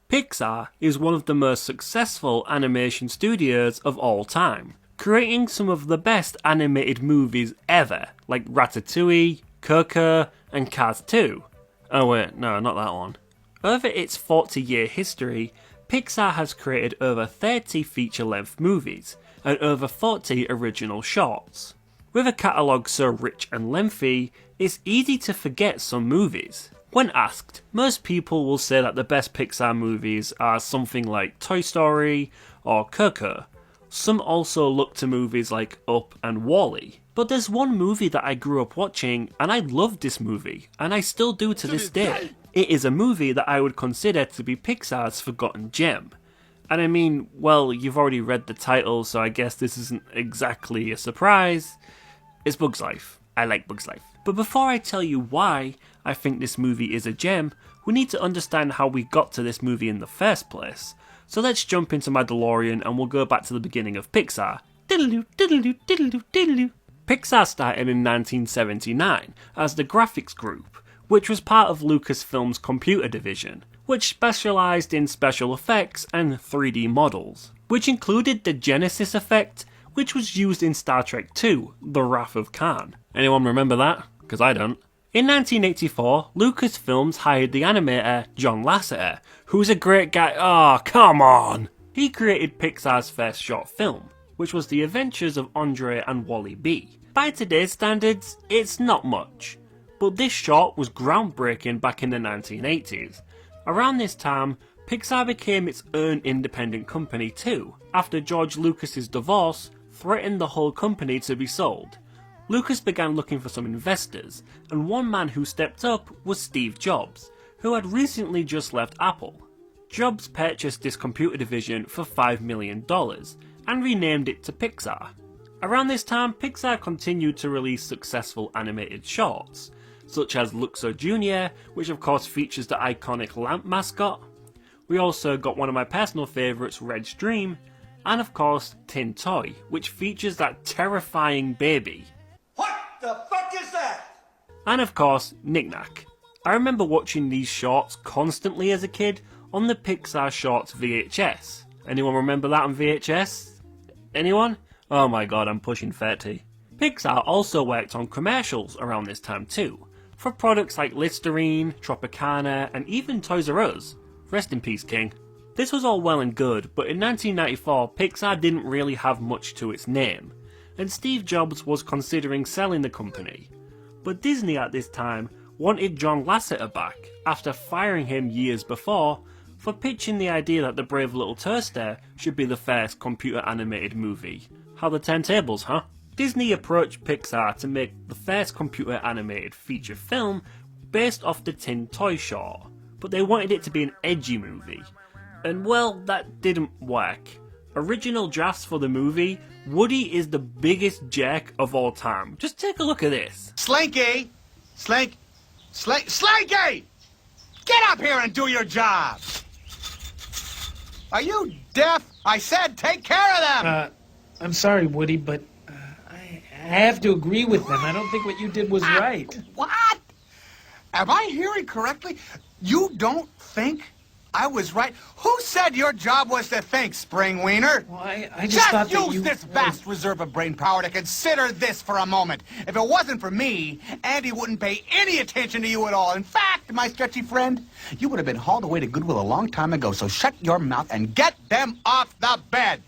Pixar is one of the most successful animation studios of all time, creating some of the best animated movies ever, like Ratatouille, Coco, and Cars 2. Oh wait, no, not that one. Over its 40-year history, Pixar has created over 30 feature-length movies and over 40 original shorts. With a catalogue so rich and lengthy, it's easy to forget some movies. When asked, most people will say that the best Pixar movies are something like Toy Story or Coco. Some also look to movies like Up and Wall-E. But there's one movie that I grew up watching and I loved this movie, and I still do to this day. It is a movie that I would consider to be Pixar's forgotten gem. And I mean, well, you've already read the title, so I guess this isn't exactly a surprise. It's Bug's Life. I like Bug's Life. But before I tell you why I think this movie is a gem, we need to understand how we got to this movie in the first place. So let's jump into my DeLorean and we'll go back to the beginning of Pixar. Pixar started in 1979 as the Graphics Group, which was part of Lucasfilm's computer division, which specialised in special effects and 3D models, which included the Genesis effect, which was used in Star Trek II, The Wrath of Khan. Anyone remember that? Because I don't. In 1984, Lucasfilms hired the animator John Lasseter, who's a great guy. Oh, come on! He created Pixar's first short film, which was The Adventures of Andre and Wally B. By today's standards, it's not much, but this short was groundbreaking back in the 1980s. Around this time, Pixar became its own independent company too, after George Lucas's divorce threatened the whole company to be sold. Lucas began looking for some investors, and one man who stepped up was Steve Jobs, who had recently just left Apple. Jobs purchased this computer division for $5 million and renamed it to Pixar. Around this time, Pixar continued to release successful animated shorts, such as Dinosaur Jr, which of course features the iconic lamp mascot. We also got one of my personal favourites, Red's Dream, and of course Tin Toy, which features that terrifying baby. What the fuck is that? And of course, Knick Knack. I remember watching these shorts constantly as a kid on the Pixar Shorts VHS. Anyone remember that on VHS? Anyone? Oh my god, I'm pushing 30. Pixar also worked on commercials around this time too, for products like Listerine, Tropicana, and even Toys R Us. Rest in peace, King. This was all well and good, but in 1994, Pixar didn't really have much to its name, and Steve Jobs was considering selling the company. But Disney at this time wanted John Lasseter back, after firing him years before, for pitching the idea that The Brave Little Toaster should be the first computer animated movie. How the turntables, huh? Disney approached Pixar to make the first computer animated feature film based off the Tin Toy short, but they wanted it to be an edgy movie. And well, that didn't work. Original drafts for the movie, Woody is the biggest jerk of all time. Just take a look at this. Slinky! Slinky! Get up here and do your job! Are you deaf? I said take care of them! I'm sorry, Woody, but I have to agree with them. I don't think what you did was right. What? Am I hearing correctly? You don't think I was right? Who said your job was to think, Spring Wiener? Well, I just thought that use this vast reserve of brain power to consider this for a moment. If it wasn't for me, Andy wouldn't pay any attention to you at all. In fact, my sketchy friend, you would have been hauled away to Goodwill a long time ago, so shut your mouth and get them off the bed.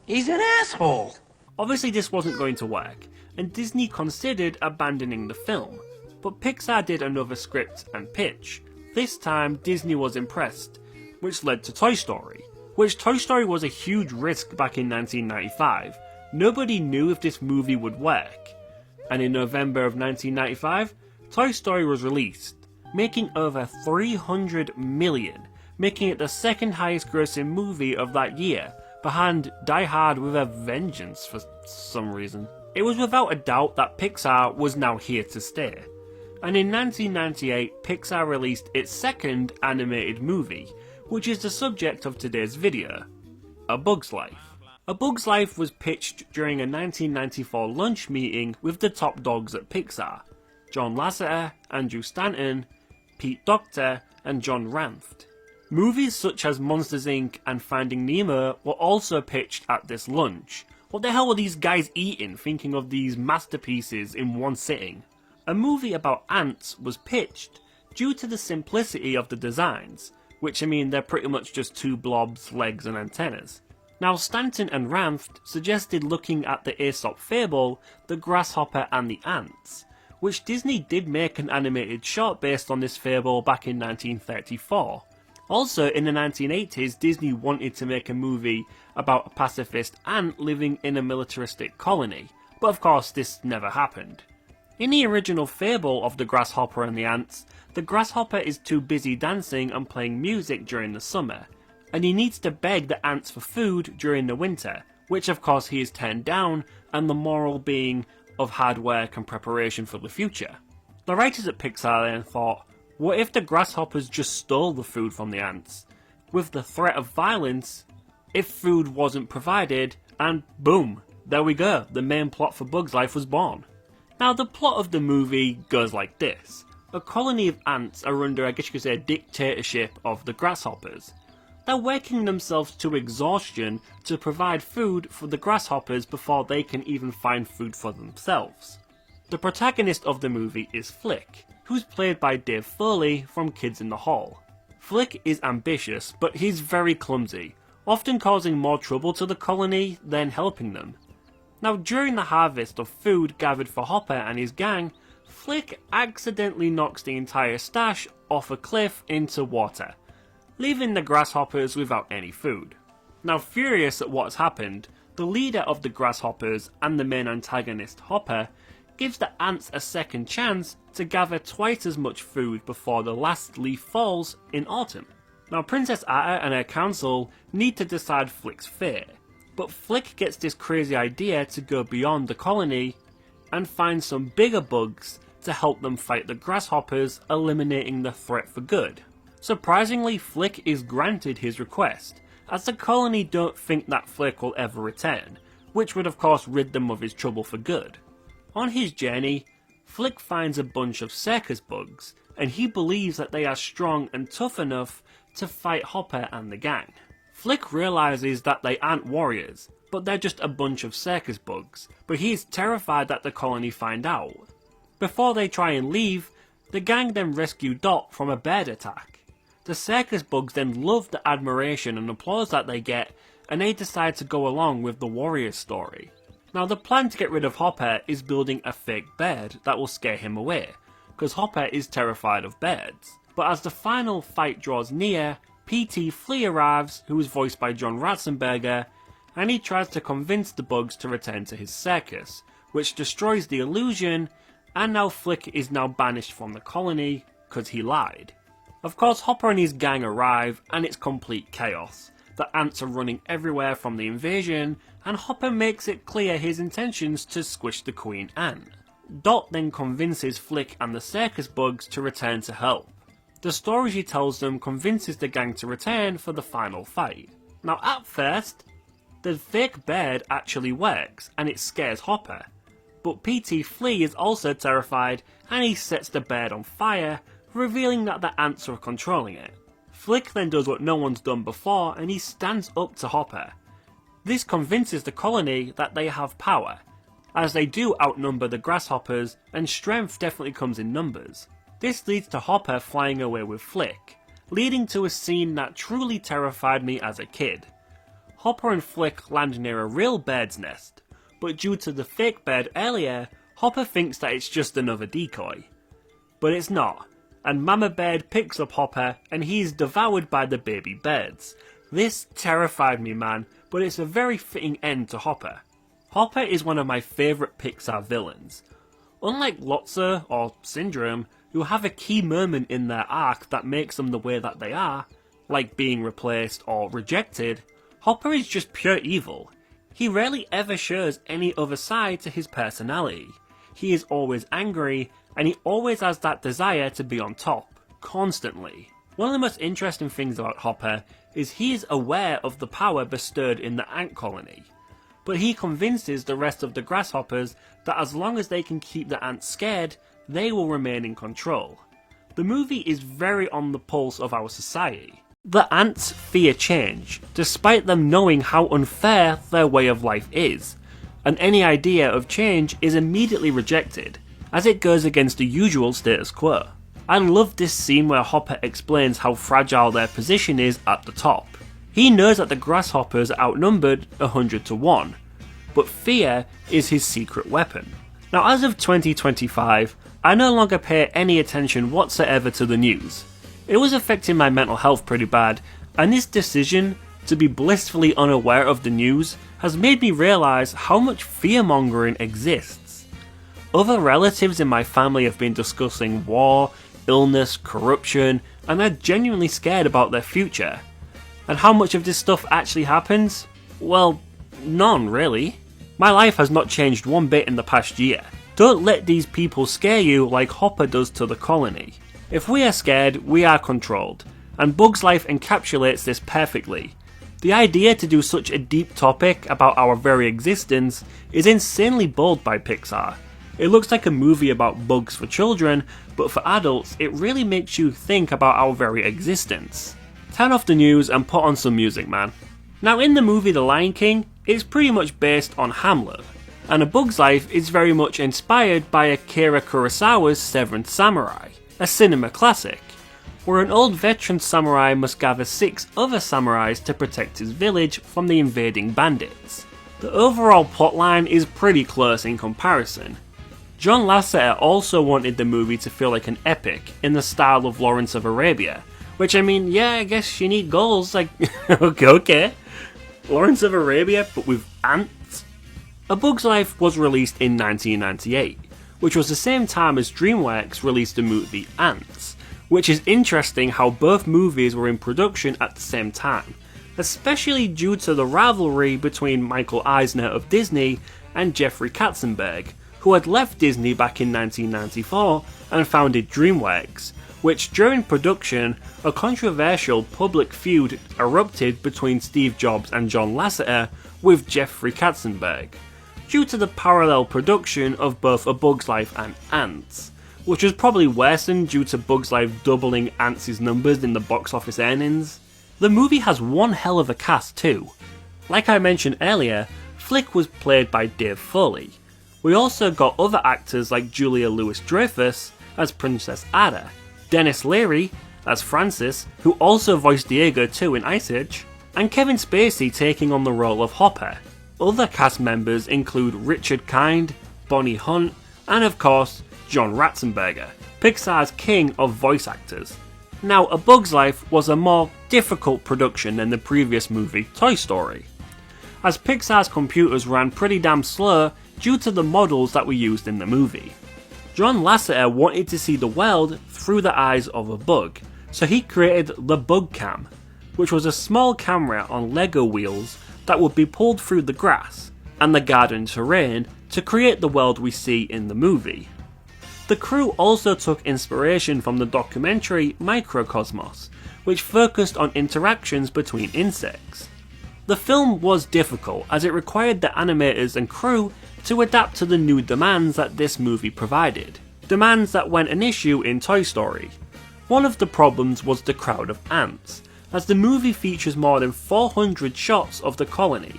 He's an asshole. Obviously this wasn't going to work, and Disney considered abandoning the film, but Pixar did another script and pitch. This time Disney was impressed, which led to Toy Story, which Toy Story was a huge risk back in 1995. Nobody knew if this movie would work, and in November of 1995, Toy Story was released, making over $300 million, making it the second highest grossing movie of that year, behind Die Hard with a Vengeance for some reason. It was without a doubt that Pixar was now here to stay. And in 1998, Pixar released its second animated movie, which is the subject of today's video, A Bug's Life. A Bug's Life was pitched during a 1994 lunch meeting with the top dogs at Pixar, John Lasseter, Andrew Stanton, Pete Docter, and John Ranft. Movies such as Monsters Inc. and Finding Nemo were also pitched at this lunch. What the hell were these guys eating, thinking of these masterpieces in one sitting? A movie about ants was pitched due to the simplicity of the designs, which I mean they're pretty much just two blobs, legs and antennas. Now Stanton and Ranft suggested looking at the Aesop fable, The Grasshopper and the Ants, which Disney did make an animated short based on this fable back in 1934. Also in the 1980s, Disney wanted to make a movie about a pacifist ant living in a militaristic colony, but of course this never happened. In the original fable of The Grasshopper and the Ants, the grasshopper is too busy dancing and playing music during the summer, and he needs to beg the ants for food during the winter, which of course he is turned down, and the moral being of hard work and preparation for the future. The writers at Pixar then thought, what if the grasshoppers just stole the food from the ants? With the threat of violence, if food wasn't provided, and boom, there we go, the main plot for Bug's Life was born. Now the plot of the movie goes like this. A colony of ants are under, I guess you could say, dictatorship of the grasshoppers. They're working themselves to exhaustion to provide food for the grasshoppers before they can even find food for themselves. The protagonist of the movie is Flick, who's played by Dave Foley from Kids in the Hall. Flick is ambitious, but he's very clumsy, often causing more trouble to the colony than helping them. Now during the harvest of food gathered for Hopper and his gang, Flick accidentally knocks the entire stash off a cliff into water, leaving the grasshoppers without any food. Now furious at what's happened, the leader of the grasshoppers and the main antagonist Hopper gives the ants a second chance to gather twice as much food before the last leaf falls in autumn. Now Princess Atta and her council need to decide Flick's fate, but Flick gets this crazy idea to go beyond the colony and find some bigger bugs to help them fight the grasshoppers, eliminating the threat for good. Surprisingly, Flick is granted his request, as the colony don't think that Flick will ever return, which would of course rid them of his trouble for good. On his journey, Flick finds a bunch of circus bugs, and he believes that they are strong and tough enough to fight Hopper and the gang. Flick realises that they aren't warriors, but they're just a bunch of circus bugs, but he is terrified that the colony find out. Before they try and leave, the gang then rescue Dot from a bird attack. The circus bugs then love the admiration and applause that they get, and they decide to go along with the warrior story. Now the plan to get rid of Hopper is building a fake bird that will scare him away, because Hopper is terrified of birds. But as the final fight draws near, P.T. Flea arrives, who is voiced by John Ratzenberger, and he tries to convince the bugs to return to his circus, which destroys the illusion, and now Flick is now banished from the colony, because he lied. Of course Hopper and his gang arrive, and it's complete chaos. The ants are running everywhere from the invasion, and Hopper makes it clear his intentions to squish the queen ant. Dot then convinces Flick and the circus bugs to return to help. The story she tells them convinces the gang to return for the final fight. Now at first, the fake bird actually works, and it scares Hopper. But P.T. Flea is also terrified, and he sets the bird on fire, revealing that the ants are controlling it. Flick then does what no one's done before, and he stands up to Hopper. This convinces the colony that they have power, as they do outnumber the grasshoppers, and strength definitely comes in numbers. This leads to Hopper flying away with Flick, leading to a scene that truly terrified me as a kid. Hopper and Flick land near a real bird's nest, but due to the fake bird earlier, Hopper thinks that it's just another decoy. But it's not, and Mama Bird picks up Hopper and he is devoured by the baby birds. This terrified me, man, but it's a very fitting end to Hopper. Hopper is one of my favourite Pixar villains. Unlike Lotso or Syndrome, who have a key moment in their arc that makes them the way that they are, like being replaced or rejected, Hopper is just pure evil. He rarely ever shows any other side to his personality. He is always angry, and he always has that desire to be on top, constantly. One of the most interesting things about Hopper is he is aware of the power bestowed in the ant colony, but he convinces the rest of the grasshoppers that as long as they can keep the ants scared, they will remain in control. The movie is very on the pulse of our society. The ants fear change, despite them knowing how unfair their way of life is, and any idea of change is immediately rejected, as it goes against the usual status quo. I love this scene where Hopper explains how fragile their position is at the top. He knows that the grasshoppers are outnumbered 100 to 1, but fear is his secret weapon. Now, as of 2025, I no longer pay any attention whatsoever to the news. It was affecting my mental health pretty bad, and this decision to be blissfully unaware of the news has made me realise how much fear-mongering exists. Other relatives in my family have been discussing war, illness, corruption, and they're genuinely scared about their future. And how much of this stuff actually happens? Well, none really. My life has not changed one bit in the past year. Don't let these people scare you like Hopper does to the colony. If we are scared, we are controlled, and Bug's Life encapsulates this perfectly. The idea to do such a deep topic about our very existence is insanely bold by Pixar. It looks like a movie about bugs for children, but for adults it really makes you think about our very existence. Turn off the news and put on some music, man. Now, in the movie The Lion King, it's pretty much based on Hamlet, and A Bug's Life is very much inspired by Akira Kurosawa's Seventh Samurai, a cinema classic, where an old veteran samurai must gather 6 other samurais to protect his village from the invading bandits. The overall plotline is pretty close in comparison. John Lasseter also wanted the movie to feel like an epic in the style of Lawrence of Arabia, which, I mean, yeah, I guess you need goals, like, okay. Lawrence of Arabia, but with ants? A Bug's Life was released in 1998, which was the same time as DreamWorks released the movie Ants, which is interesting how both movies were in production at the same time, especially due to the rivalry between Michael Eisner of Disney and Jeffrey Katzenberg, who had left Disney back in 1994 and founded DreamWorks, which during production, a controversial public feud erupted between Steve Jobs and John Lasseter with Jeffrey Katzenberg, due to the parallel production of both A Bug's Life and Ants, which was probably worsened due to Bug's Life doubling Ants' numbers in the box office earnings. The movie has one hell of a cast too. Like I mentioned earlier, Flick was played by Dave Foley. We also got other actors like Julia Louis-Dreyfus as Princess Ada, Dennis Leary as Francis, who also voiced Diego too in Ice Age, and Kevin Spacey taking on the role of Hopper. Other cast members include Richard Kind, Bonnie Hunt, and of course, John Ratzenberger, Pixar's king of voice actors. Now, A Bug's Life was a more difficult production than the previous movie, Toy Story, as Pixar's computers ran pretty damn slow due to the models that were used in the movie. John Lasseter wanted to see the world through the eyes of a bug, so he created the Bug Cam, which was a small camera on Lego wheels that would be pulled through the grass and the garden terrain to create the world we see in the movie. The crew also took inspiration from the documentary Microcosmos, which focused on interactions between insects. The film was difficult as it required the animators and crew to adapt to the new demands that this movie provided, demands that weren't an issue in Toy Story. One of the problems was the crowd of ants, as the movie features more than 400 shots of the colony.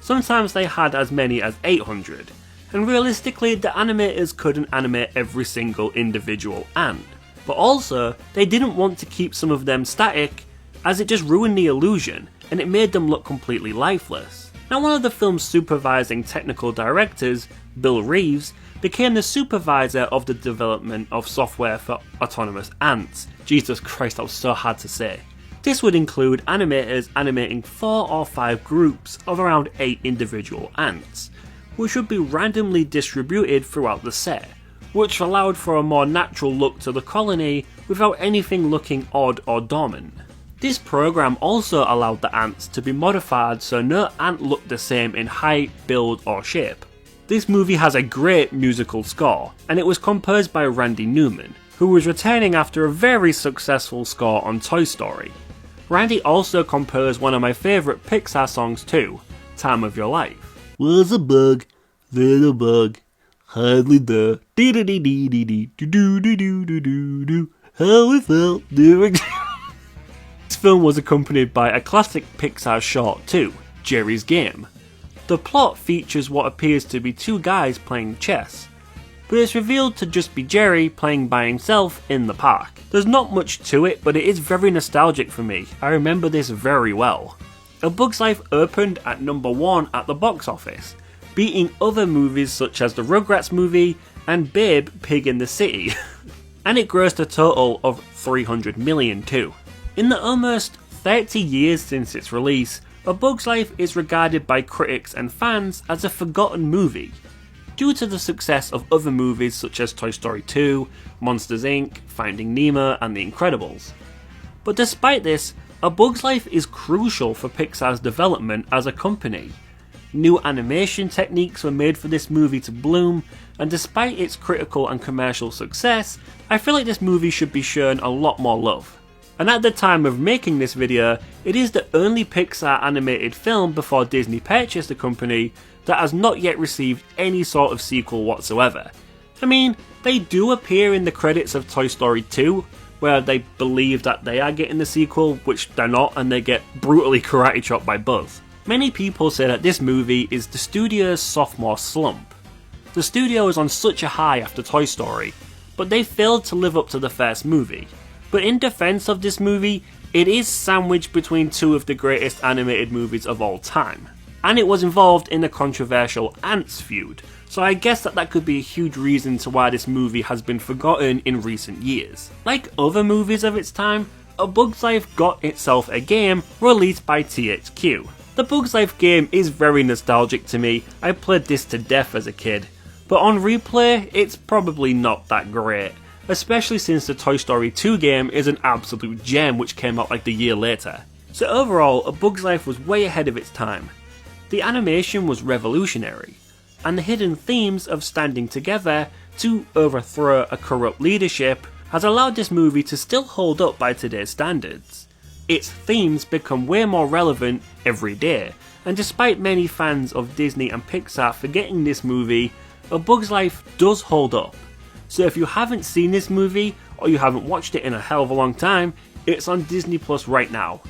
Sometimes they had as many as 800, and realistically the animators couldn't animate every single individual ant. But also, they didn't want to keep some of them static, as it just ruined the illusion, and it made them look completely lifeless. Now, one of the film's supervising technical directors, Bill Reeves, became the supervisor of the development of software for autonomous ants. Jesus Christ, that was so hard to say. This would include animators animating 4 or 5 groups of around 8 individual ants, which would be randomly distributed throughout the set, which allowed for a more natural look to the colony without anything looking odd or dormant. This program also allowed the ants to be modified so no ant looked the same in height, build or shape. This movie has a great musical score, and it was composed by Randy Newman, who was returning after a very successful score on Toy Story. Randy also composed one of my favourite Pixar songs too, Time of Your Life. Was a bug, little bug, hardly there, dee dee dee dee dee dee doo doo doo doo doo doo, how it felt during... It's film was accompanied by a classic Pixar short too, Jerry's Game. The plot features what appears to be two guys playing chess, but it's revealed to just be Jerry playing by himself in the park. There's not much to it, but it is very nostalgic for me. I remember this very well. A Bug's Life opened at number 1 at the box office, beating other movies such as the Rugrats movie and Babe, Pig in the City, and it grossed a total of $300 million too. In the almost 30 years since its release, A Bug's Life is regarded by critics and fans as a forgotten movie, due to the success of other movies such as Toy Story 2, Monsters Inc., Finding Nemo, and The Incredibles. But despite this, A Bug's Life is crucial for Pixar's development as a company. New animation techniques were made for this movie to bloom, and despite its critical and commercial success, I feel like this movie should be shown a lot more love. And at the time of making this video, it is the only Pixar animated film before Disney purchased the company that has not yet received any sort of sequel whatsoever. I mean, they do appear in the credits of Toy Story 2, where they believe that they are getting the sequel, which they're not, and they get brutally karate chopped by Buzz. Many people say that this movie is the studio's sophomore slump. The studio is on such a high after Toy Story, but they failed to live up to the first movie. But in defense of this movie, it is sandwiched between two of the greatest animated movies of all time. And it was involved in the controversial Ants feud, so I guess that could be a huge reason to why this movie has been forgotten in recent years. Like other movies of its time, A Bug's Life got itself a game released by THQ. The Bug's Life game is very nostalgic to me. I played this to death as a kid, but on replay, it's probably not that great, especially since the Toy Story 2 game is an absolute gem which came out like the year later. So overall, A Bug's Life was way ahead of its time. The animation was revolutionary, and the hidden themes of standing together to overthrow a corrupt leadership has allowed this movie to still hold up by today's standards. Its themes become way more relevant every day, and despite many fans of Disney and Pixar forgetting this movie, A Bug's Life does hold up. So if you haven't seen this movie, or you haven't watched it in a hell of a long time, it's on Disney Plus right now.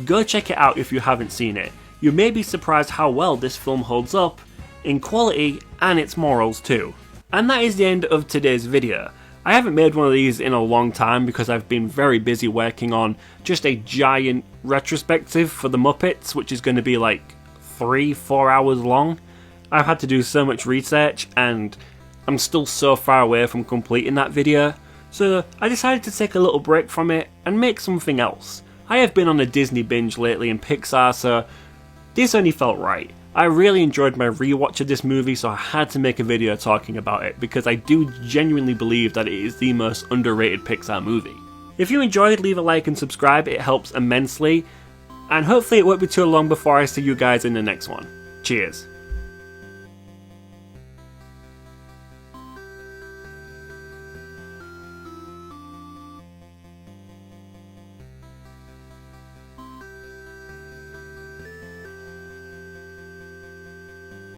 Go check it out if you haven't seen it. You may be surprised how well this film holds up, in quality and its morals too. And that is the end of today's video. I haven't made one of these in a long time because I've been very busy working on just a giant retrospective for the Muppets, which is going to be like 3-4 hours long. I've had to do so much research and I'm still so far away from completing that video, so I decided to take a little break from it and make something else. I have been on a Disney binge lately in Pixar, so this only felt right. I really enjoyed my rewatch of this movie, so I had to make a video talking about it because I do genuinely believe that it is the most underrated Pixar movie. If you enjoyed, leave a like and subscribe, it helps immensely, and hopefully it won't be too long before I see you guys in the next one. Cheers.